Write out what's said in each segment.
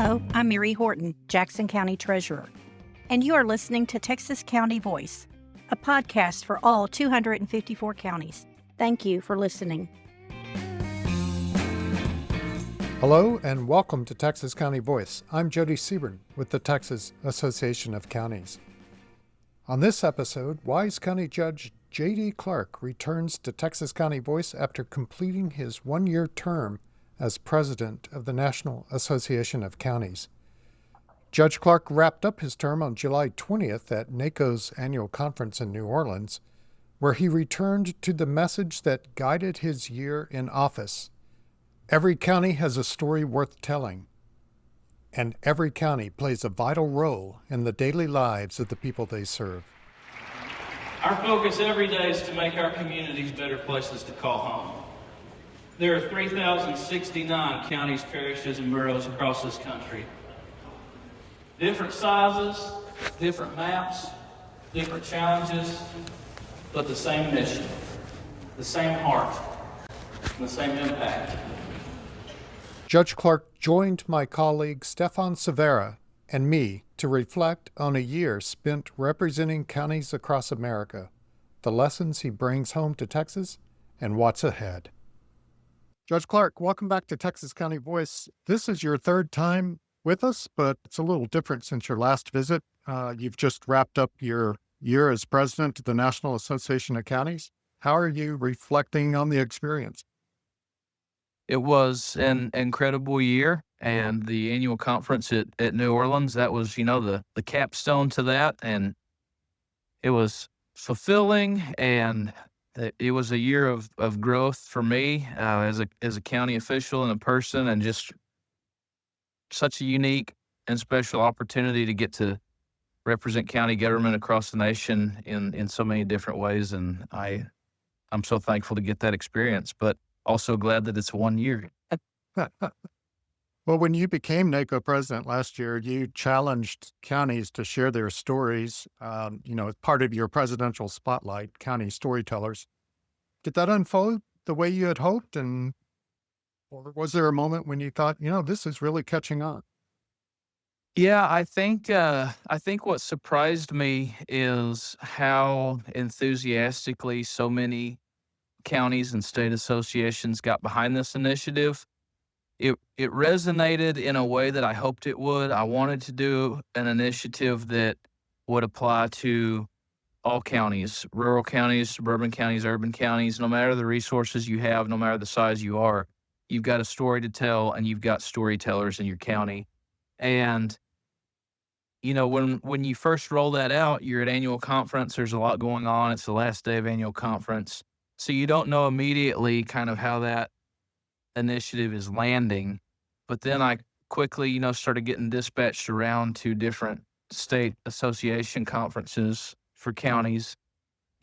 Hello, I'm Mary Horton, Jackson County Treasurer, and you are listening to Texas County Voice, a podcast for all 254 counties. Thank you for listening. Hello and welcome to Texas County Voice. I'm Jody Seaborn with the Texas Association of Counties. On this episode, Wise County Judge J.D. Clark returns to Texas County Voice after completing his one-year term as president of the National Association of Counties. Judge Clark wrapped up his term on July 20th at NACo's annual conference in New Orleans, where he returned to the message that guided his year in office. Every county has a story worth telling, and every county plays a vital role in the daily lives of the people they serve. Our focus every day is to make our communities better places to call home. There are 3,069 counties, parishes, and boroughs across this country. Different sizes, different maps, different challenges, but the same mission, the same heart, and the same impact. Judge Clark joined my colleague Stefan Severa and me to reflect on a year spent representing counties across America, the lessons he brings home to Texas, and what's ahead. Judge Clark, welcome back to Texas County Voice. This is your third time with us, but it's a little different since your last visit. You've just wrapped up your year as president of the National Association of Counties. How are you reflecting on the experience? It was an incredible year, and the annual conference at New Orleans, that was, the capstone to that, and it was fulfilling, and it was a year of growth for me as a county official and a person, and just such a unique and special opportunity to get to represent county government across the nation in so many different ways, and I'm so thankful to get that experience, but also glad that it's 1 year. Well, when you became NACo president last year, you challenged counties to share their stories, as part of your presidential spotlight, county storytellers. Did that unfold the way you had hoped? Or was there a moment when you thought, this is really catching on? Yeah, I think what surprised me is how enthusiastically so many counties and state associations got behind this initiative. It resonated in a way that I hoped it would. I wanted to do an initiative that would apply to all counties, rural counties, suburban counties, urban counties. No matter the resources you have, no matter the size you are, you've got a story to tell, and you've got storytellers in your county. And when you first roll that out, you're at annual conference. There's a lot going on. It's the last day of annual conference, so you don't know immediately kind of how that initiative is landing. But then I quickly, started getting dispatched around to different state association conferences for counties.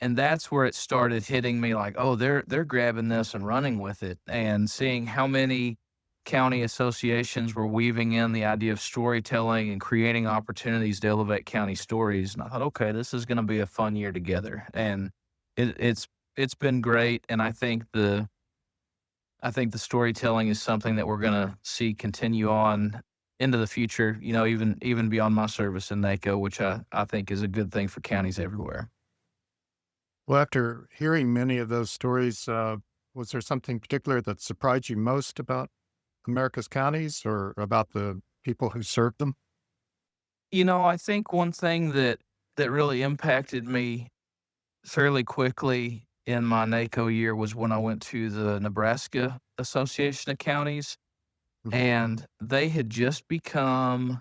And that's where it started hitting me like, oh, they're grabbing this and running with it, and seeing how many county associations were weaving in the idea of storytelling and creating opportunities to elevate county stories. And I thought, okay, this is going to be a fun year together. And it's been great. And I think the storytelling is something that we're going to see continue on into the future, even beyond my service in NACo, which I think is a good thing for counties everywhere. Well, after hearing many of those stories, was there something particular that surprised you most about America's counties or about the people who served them? I think one thing that really impacted me fairly quickly in my NACo year was when I went to the Nebraska Association of Counties, and they had just become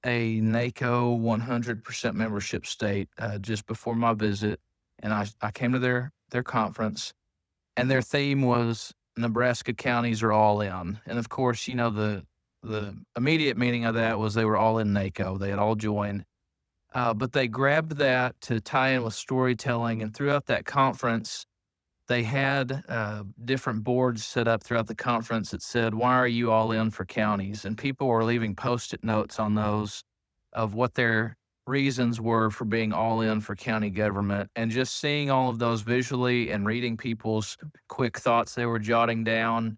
a NACo 100% membership state just before my visit. And I came to their conference, and their theme was Nebraska counties are all in. And of course, the immediate meaning of that was they were all in NACo. They had all joined. But they grabbed that to tie in with storytelling. And throughout that conference, they had different boards set up throughout the conference that said, why are you all in for counties? And people were leaving Post-it notes on those of what their reasons were for being all in for county government. And just seeing all of those visually and reading people's quick thoughts they were jotting down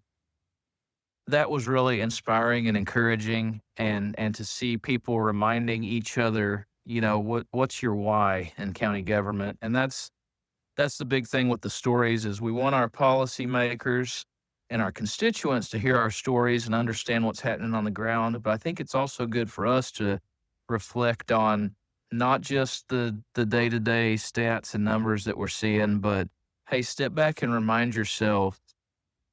that was really inspiring and encouraging, and to see people reminding each other, what's your why in county government. And that's the big thing with the stories is we want our policymakers and our constituents to hear our stories and understand what's happening on the ground. But I think it's also good for us to reflect on not just the day-to-day stats and numbers that we're seeing, but hey, step back and remind yourself,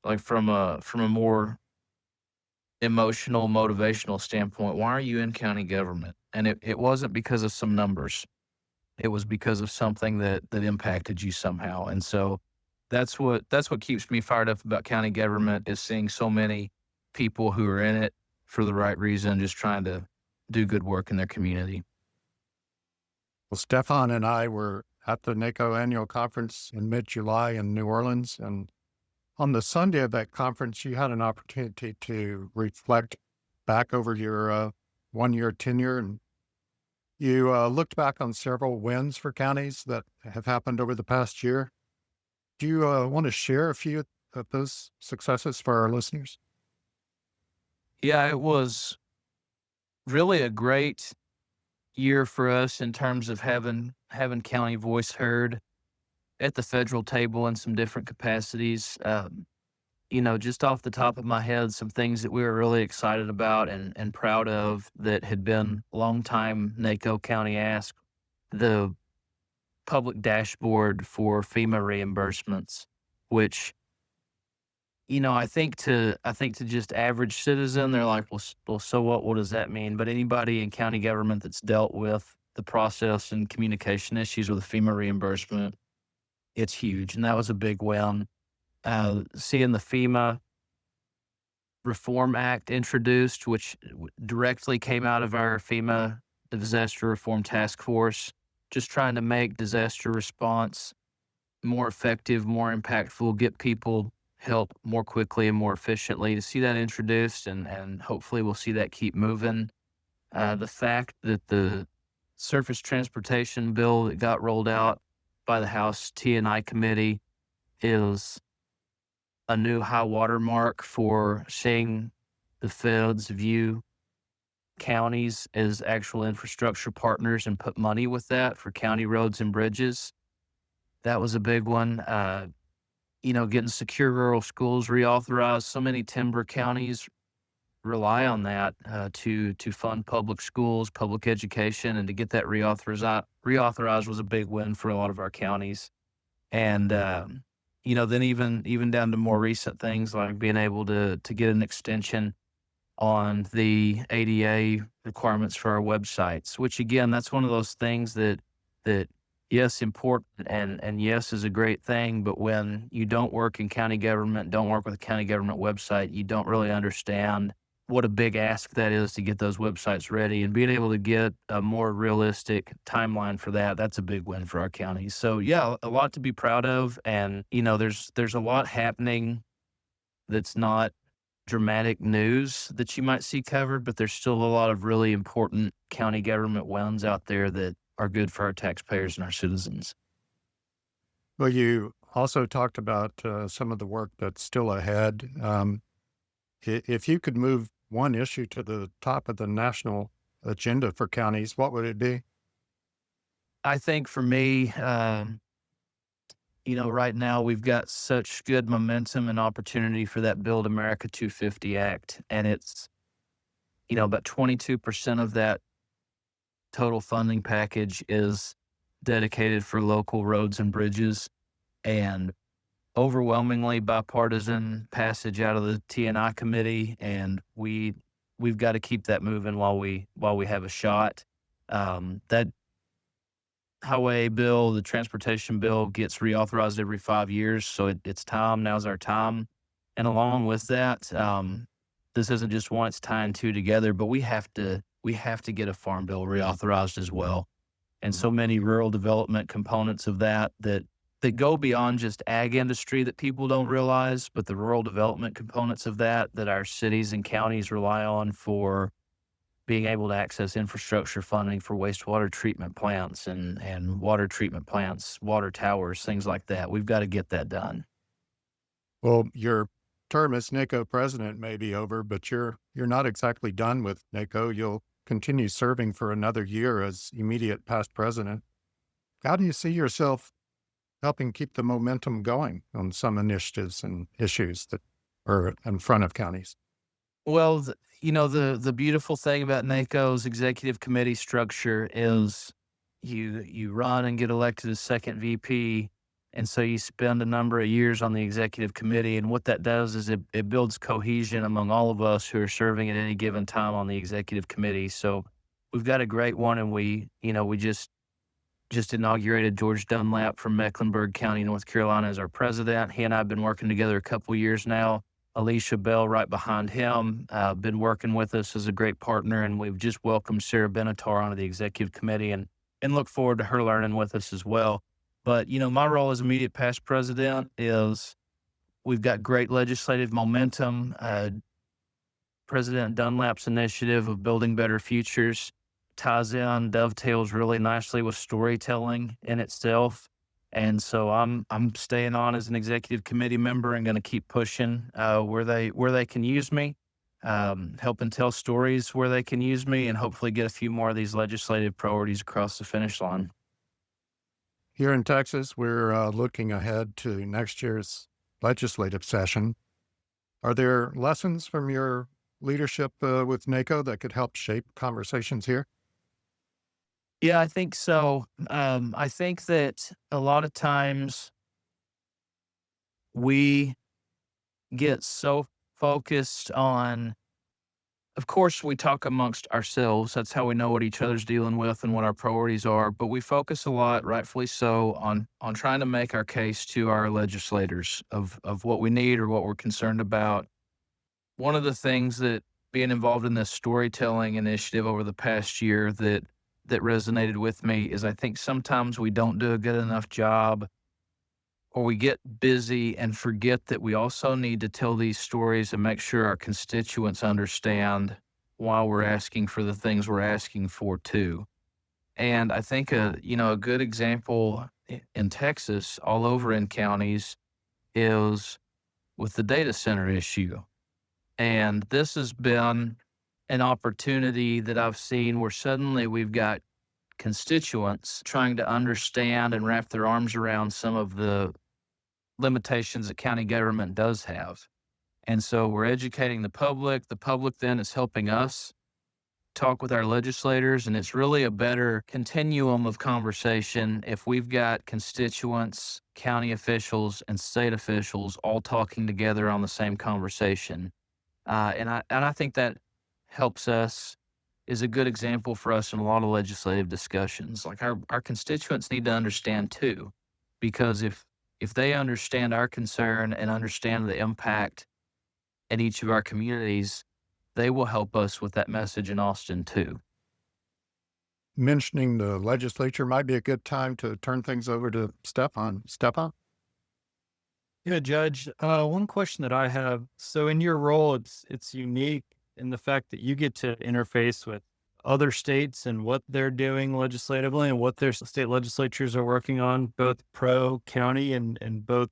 like from a more emotional, motivational standpoint, why are you in county government? And it wasn't because of some numbers. It was because of something that impacted you somehow. And so that's what keeps me fired up about county government is seeing so many people who are in it for the right reason, just trying to do good work in their community. Well, Stefan and I were at the NACo annual conference in mid-July in New Orleans, and on the Sunday of that conference, you had an opportunity to reflect back over your one-year tenure, and you looked back on several wins for counties that have happened over the past year. Do you want to share a few of those successes for our listeners? Yeah, it was really a great year for us in terms of having county voice heard at the federal table in some different capacities. Just off the top of my head, some things that we were really excited about and proud of that had been long time NACo County ask, the public dashboard for FEMA reimbursements, which, I think to just average citizen, they're like, well, so what? What does that mean? But anybody in county government that's dealt with the process and communication issues with FEMA reimbursement, it's huge. And that was a big win. Seeing the FEMA Reform Act introduced, which directly came out of our FEMA Disaster Reform Task Force, just trying to make disaster response more effective, more impactful, get people help more quickly and more efficiently. To see that introduced, and hopefully we'll see that keep moving. The fact that the surface transportation bill that got rolled out by the House T&I committee is a new high water mark for seeing the feds view counties as actual infrastructure partners and put money with that for county roads and bridges. That was a big one. Getting secure rural schools reauthorized. So many timber counties rely on that to fund public schools, public education, and to get that reauthorized was a big win for a lot of our counties. And then even down to more recent things like being able to get an extension on the ADA requirements for our websites, which again, that's one of those things that yes, important and yes is a great thing, but when you don't work in county government, don't work with a county government website, you don't really understand what a big ask that is to get those websites ready, and being able to get a more realistic timeline for that, that's a big win for our county. So yeah, a lot to be proud of. And, there's a lot happening that's not dramatic news that you might see covered, but there's still a lot of really important county government wins out there that are good for our taxpayers and our citizens. Well, you also talked about some of the work that's still ahead. If you could move one issue to the top of the national agenda for counties, what would it be? I think for me, right now we've got such good momentum and opportunity for that Build America 250 Act. And it's, about 22% of that total funding package is dedicated for local roads and bridges, and overwhelmingly bipartisan passage out of the T&I committee. And we've got to keep that moving while we have a shot. That highway bill, the transportation bill, gets reauthorized every 5 years. So it's time. Now's our time. And along with that, this isn't just one, it's tying two together, but we have to get a farm bill reauthorized as well. And so many rural development components of that go beyond just ag industry that people don't realize, but the rural development components of that our cities and counties rely on for being able to access infrastructure funding for wastewater treatment plants and water treatment plants, water towers, things like that. We've got to get that done. Well, your term as NACo president may be over, but you're not exactly done with NACo. You'll continue serving for another year as immediate past president. How do you see yourself helping keep the momentum going on some initiatives and issues that are in front of counties? Well, the beautiful thing about NACo's executive committee structure is you run and get elected as second VP, and so you spend a number of years on the executive committee, and what that does is it builds cohesion among all of us who are serving at any given time on the executive committee. So we've got a great one, and we just inaugurated George Dunlap from Mecklenburg County, North Carolina, as our president. He and I have been working together a couple years now. Alicia Bell right behind him, been working with us as a great partner, and we've just welcomed Sarah Benatar onto the executive committee and look forward to her learning with us as well. But, my role as immediate past president is we've got great legislative momentum. President Dunlap's initiative of Building Better Futures dovetails really nicely with storytelling in itself. And so I'm staying on as an executive committee member and going to keep pushing where they can use me, helping tell stories where they can use me, and hopefully get a few more of these legislative priorities across the finish line. Here in Texas, we're looking ahead to next year's legislative session. Are there lessons from your leadership with NACo that could help shape conversations here? Yeah, I think so. I think that a lot of times we get so focused on, of course, we talk amongst ourselves. That's how we know what each other's dealing with and what our priorities are. But we focus a lot, rightfully so, on trying to make our case to our legislators of what we need or what we're concerned about. One of the things that being involved in this storytelling initiative over the past year that resonated with me is I think sometimes we don't do a good enough job, or we get busy and forget that we also need to tell these stories and make sure our constituents understand why we're asking for the things we're asking for too. And I think a good example in Texas, all over in counties, is with the data center issue. And this has been an opportunity that I've seen where suddenly we've got constituents trying to understand and wrap their arms around some of the limitations that county government does have. And so we're educating the public. The public then is helping us talk with our legislators, and it's really a better continuum of conversation if we've got constituents, county officials, and state officials all talking together on the same conversation. And I think that helps us, is a good example for us in a lot of legislative discussions. Like our constituents need to understand too, because if they understand our concern and understand the impact in each of our communities, they will help us with that message in Austin too. Mentioning the legislature might be a good time to turn things over to Stefan. Stefan? Yeah, Judge. One question that I have. So in your role, it's unique in the fact that you get to interface with other states and what they're doing legislatively and what their state legislatures are working on, both pro county and both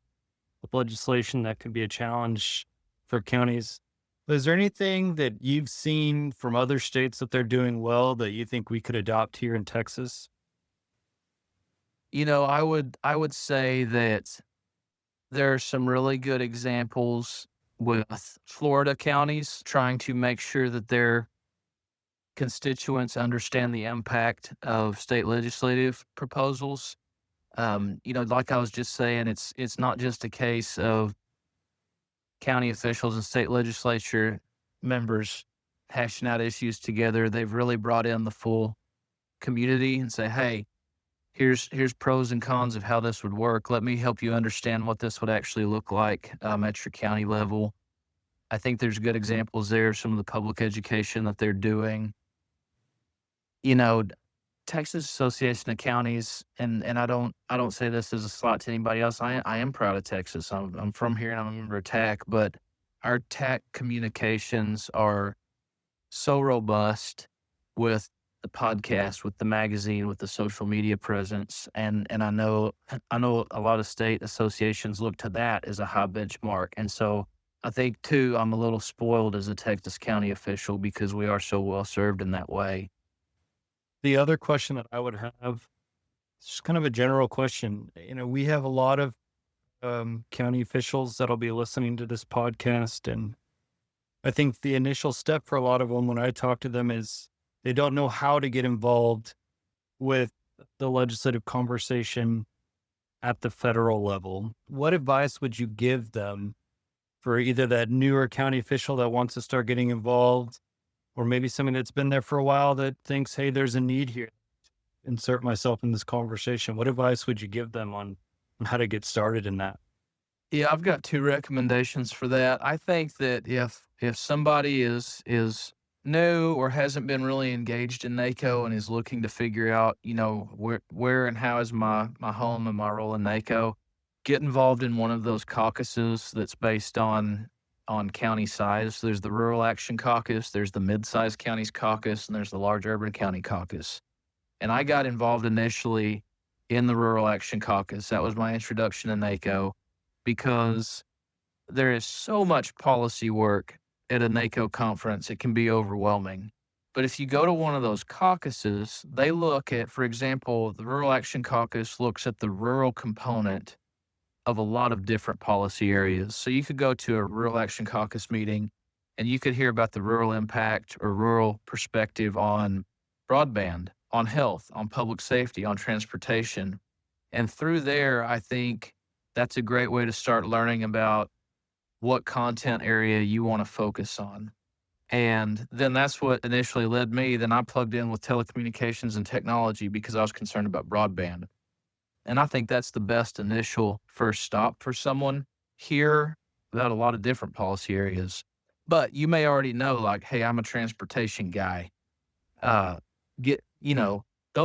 with legislation that could be a challenge for counties. Is there anything that you've seen from other states that they're doing well that you think we could adopt here in Texas? I would say that there are some really good examples with Florida counties trying to make sure that their constituents understand the impact of state legislative proposals. Like I was just saying, it's not just a case of county officials and state legislature members hashing out issues together. They've really brought in the full community and say, hey, here's pros and cons of how this would work. Let me help you understand what this would actually look like at your county level. I think there's good examples there, some of the public education that they're doing. Texas Association of Counties, and I don't say this as a slight to anybody else. I am proud of Texas. I'm from here and I'm a member of TAC, but our TAC communications are so robust with the podcast, with the magazine, with the social media presence, and I know a lot of state associations look to that as a high benchmark, and so I think too, I'm a little spoiled as a Texas County official because we are so well served in that way. The other question that I would have, it's just kind of a general question. We have a lot of county officials that'll be listening to this podcast. And I think the initial step for a lot of them when I talk to them is they don't know how to get involved with the legislative conversation at the federal level. What advice would you give them for either that newer county official that wants to start getting involved, or maybe somebody that's been there for a while that thinks, hey, there's a need here, insert myself in this conversation? What advice would you give them on how to get started in that? Yeah, I've got two recommendations for that. I think that if somebody is new or hasn't been really engaged in NACo and is looking to figure out, where and how is my home and my role in NACo, get involved in one of those caucuses that's based on county size. There's the Rural Action Caucus, there's the Mid-Sized Counties Caucus, and there's the Large Urban County Caucus. And I got involved initially in the Rural Action Caucus. That was my introduction to NACo, because there is so much policy work at a NACo conference, it can be overwhelming. But if you go to one of those caucuses, they look at, for example, the Rural Action Caucus looks at the rural component of a lot of different policy areas. So you could go to a Rural Action Caucus meeting and you could hear about the rural impact or rural perspective on broadband, on health, on public safety, on transportation. And through there, I think that's a great way to start learning about what content area you want to focus on. And then that's what initially led me. Then I plugged in with telecommunications and technology because I was concerned about broadband. And I think that's the best initial first stop for someone here about a lot of different policy areas. But you may already know, like, hey, I'm a transportation guy. Those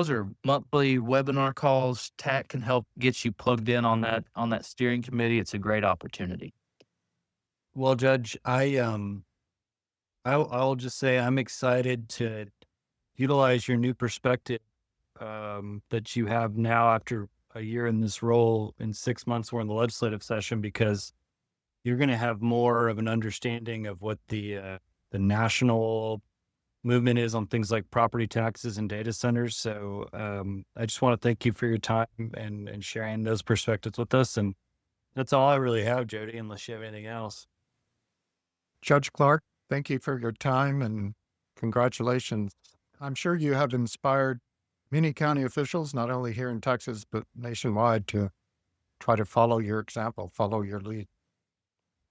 are monthly webinar calls. TAC can help get you plugged in on that steering committee. It's a great opportunity. Well, Judge, I'll just say I'm excited to utilize your new perspective that you have now after a year in this role. In 6 months, we're in the legislative session, because you're going to have more of an understanding of what the national movement is on things like property taxes and data centers. So I just want to thank you for your time and sharing those perspectives with us. And that's all I really have, Jody, unless you have anything else. Judge Clark, thank you for your time and congratulations. I'm sure you have inspired many county officials, not only here in Texas, but nationwide, to try to follow your example, follow your lead.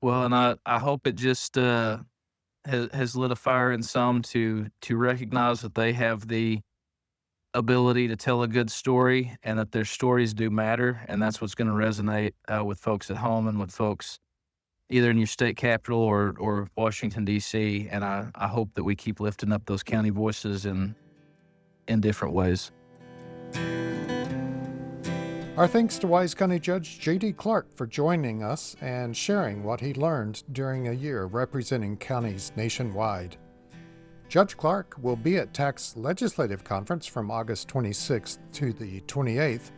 Well, and I hope it just has lit a fire in some to recognize that they have the ability to tell a good story and that their stories do matter. And that's what's going to resonate with folks at home and with folks either in your state capital or Washington, D.C. And I hope that we keep lifting up those county voices in different ways. Our thanks to Wise County Judge J.D. Clark for joining us and sharing what he learned during a year representing counties nationwide. Judge Clark will be at TAC's Legislative Conference from August 26th to the 28th.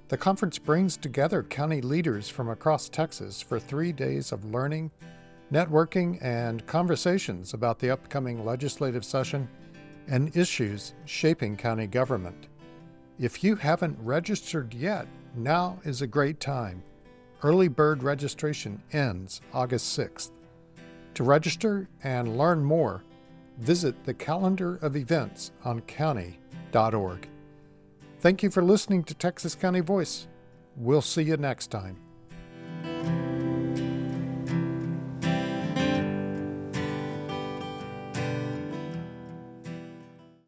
The conference brings together county leaders from across Texas for 3 days of learning, networking, and conversations about the upcoming legislative session and issues shaping county government. If you haven't registered yet, now is a great time. Early bird registration ends August 6th. To register and learn more, visit the calendar of events on county.org. Thank you for listening to Texas County Voice. We'll see you next time.